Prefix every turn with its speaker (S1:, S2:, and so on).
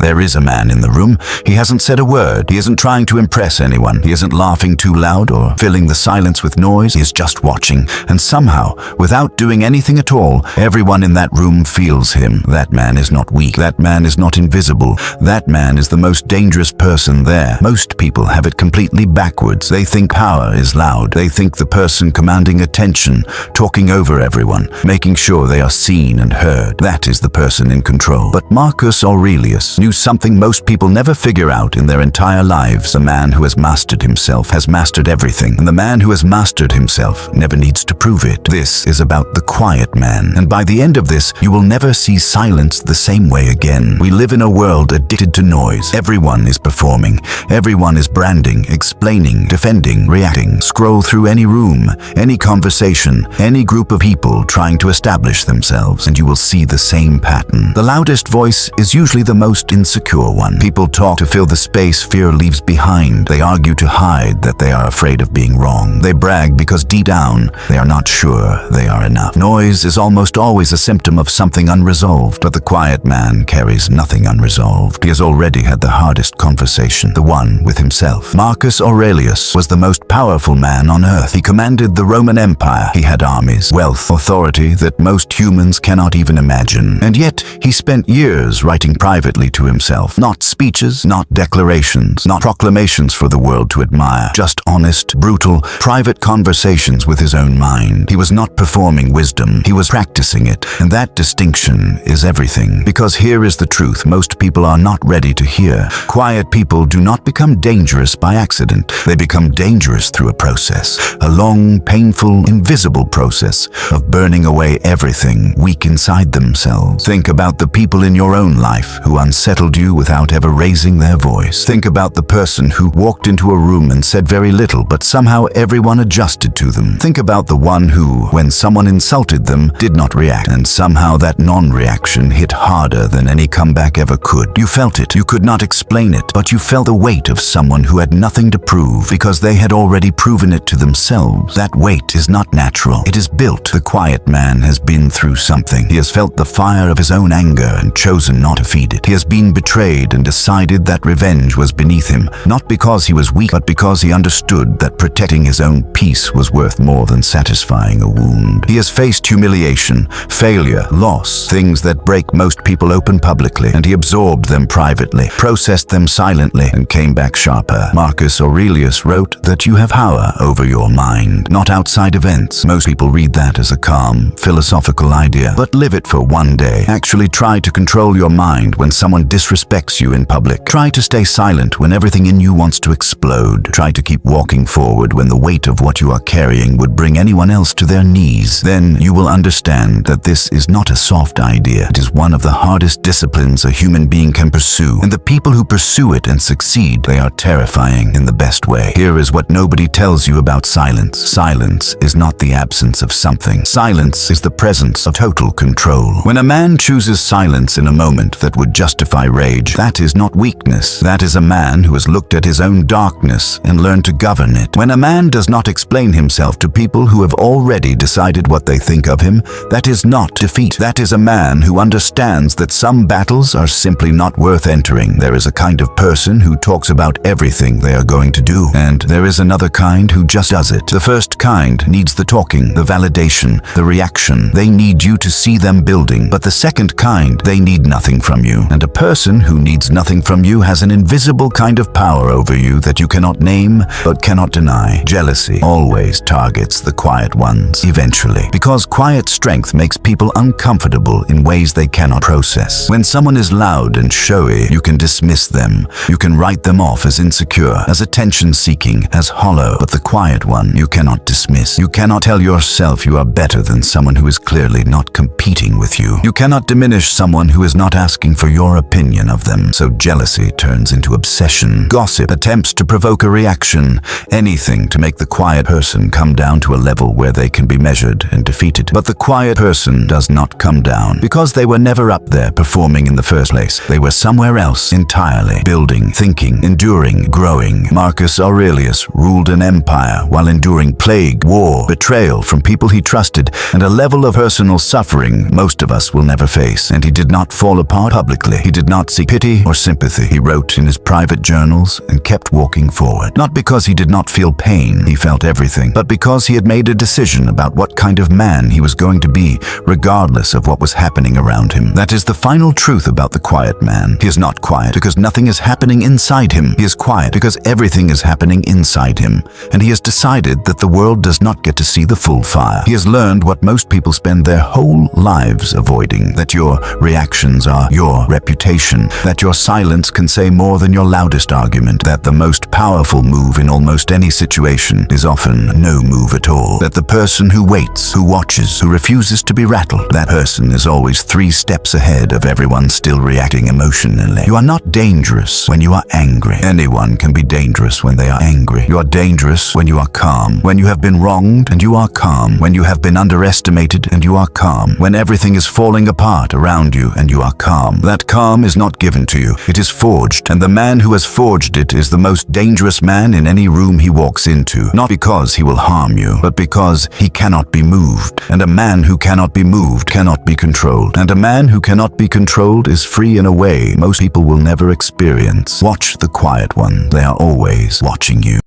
S1: there is a man in the room. He hasn't said a word. He isn't trying to impress anyone. He isn't laughing too loud or filling the silence with noise. He is just watching. And somehow, without doing anything at all, everyone in that room feels him. That man is not weak. That man is not invisible. That man is the most dangerous person there. Most people have it completely backwards. They think power is loud. They think the person commanding attention, talking over everyone, making sure they are seen and heard. That is the person in control. But Marcus Aurelius knew something most people never figure out in their entire lives. The man who has mastered himself has mastered everything, and the man who has mastered himself never needs to prove it. This is about the quiet man, and by the end of this, you will never see silence the same way again. We live in a world addicted to noise. Everyone is performing. Everyone is branding, explaining, defending, reacting. Scroll through any room, any conversation, any group of people trying to establish themselves, and you will see the same pattern. The loudest voice is usually the most insecure one. People talk to fill the space fear leaves behind. They argue to hide that they are afraid of being wrong. They brag because deep down, they are not sure they are enough. Noise is almost always a symptom of something unresolved, but the quiet man carries nothing unresolved. He has already had the hardest conversation, the one with himself. Marcus Aurelius was the most powerful man on earth. He commanded the Roman Empire. He had armies, wealth, authority that most humans cannot even imagine. And yet, he spent years writing privately to himself. Not speeches, not declarations, not proclamations for the world to admire. Just honest, brutal, private conversations with his own mind. He was not performing wisdom. He was practicing it. And that distinction is everything. Because here is the truth most people are not ready to hear. Quiet people do not become dangerous by accident. They become dangerous through a process. A long, painful, invisible process of burning away everything weak inside themselves. Think about the people in your own life who unsettled you without ever raising their voice. Think about the person who walked into a room and said very little, but somehow everyone adjusted to them. Think about the one who, when someone insulted them, did not react, and somehow that non-reaction hit harder than any comeback ever could. You felt it. You could not explain it, but you felt the weight of someone who had nothing to prove because they had already proven it to themselves. That weight is not natural. It is built. The quiet man has been through something. He has felt the fire of his own anger and chosen not to feed it. He has been betrayed and decided that revenge was beneath him, not because he was weak, but because he understood that protecting his own peace was worth more than satisfying a wound. He has faced humiliation, failure, loss, things that break most people open publicly, and he absorbed them privately, processed them silently, and came back sharper. Marcus Aurelius wrote that you have power over your mind, not outside events. Most people read that as a calm, philosophical idea, but live it for one day. Actually try to control your mind when someone disrespects you in public. Try to stay silent when everything in you wants to explode. Try to keep walking forward when the weight of what you are carrying would bring anyone else to their knees. Then you will understand that this is not a soft idea. It is one of the hardest disciplines a human being can pursue, and the people who pursue it and succeed, they are terrifying in the best way. Here is what nobody tells you about silence. Silence is not the absence of something. Silence is the presence of total control. When a man chooses silence in a moment that would justify rage, that is not weakness. That is a man who has looked at his own darkness and learned to govern it. When a man does not explain himself to people who have already decided what they think of him, that is not defeat. That is a man who understands that some battles are simply not worth entering. There is a kind of person who talks about everything they are going to do, and there is another kind who just does it. The first kind needs the talking, the validation, the reaction. They need you to see them building. But the second kind, they need nothing from you. And a person who needs nothing from you has an invisible kind of power over you that you cannot name but cannot deny. Jealousy always targets the quiet ones, eventually, because quiet strength makes people uncomfortable in ways they cannot process. When someone is loud and showy, you can dismiss them. You can write them off as insecure, as attention-seeking, as hollow. But the quiet one, you cannot dismiss. You cannot tell yourself you are better than someone who is clearly not competing with you. You cannot diminish someone who is not asking for your opinion of them. So jealousy turns into obsession. Gossip attempts to provoke a reaction. Anything to make the quiet person come down to a level where they can be measured and defeated. But the quiet person does not come down because they were never up there performing in the first place. They were somewhere else entirely, building, thinking, enduring, growing. Marcus Aurelius ruled an empire while enduring plague, war, betrayal from people he trusted, and a level of personal suffering most of us will never face. And he did not fall apart publicly. He did not not seek pity or sympathy. He wrote in his private journals and kept walking forward. Not because he did not feel pain, he felt everything, but because he had made a decision about what kind of man he was going to be, regardless of what was happening around him. That is the final truth about the quiet man. He is not quiet because nothing is happening inside him. He is quiet because everything is happening inside him, and he has decided that the world does not get to see the full fire. He has learned what most people spend their whole lives avoiding, that your reactions are your reputation, that your silence can say more than your loudest argument, that the most powerful move in almost any situation is often no move at all, that the person who waits, who watches, who refuses to be rattled, that person is always 3 steps ahead of everyone still reacting emotionally. You are not dangerous when you are angry. Anyone can be dangerous when they are angry. You are dangerous when you are calm, when you have been wronged and you are calm, when you have been underestimated and you are calm, when everything is falling apart around you and you are calm. That calm is not given to you. It is forged, and the man who has forged it is the most dangerous man in any room he walks into, not because he will harm you, but because he cannot be moved. And a man who cannot be moved cannot be controlled. And a man who cannot be controlled is free in a way most people will never experience. Watch the quiet one. They are always watching you.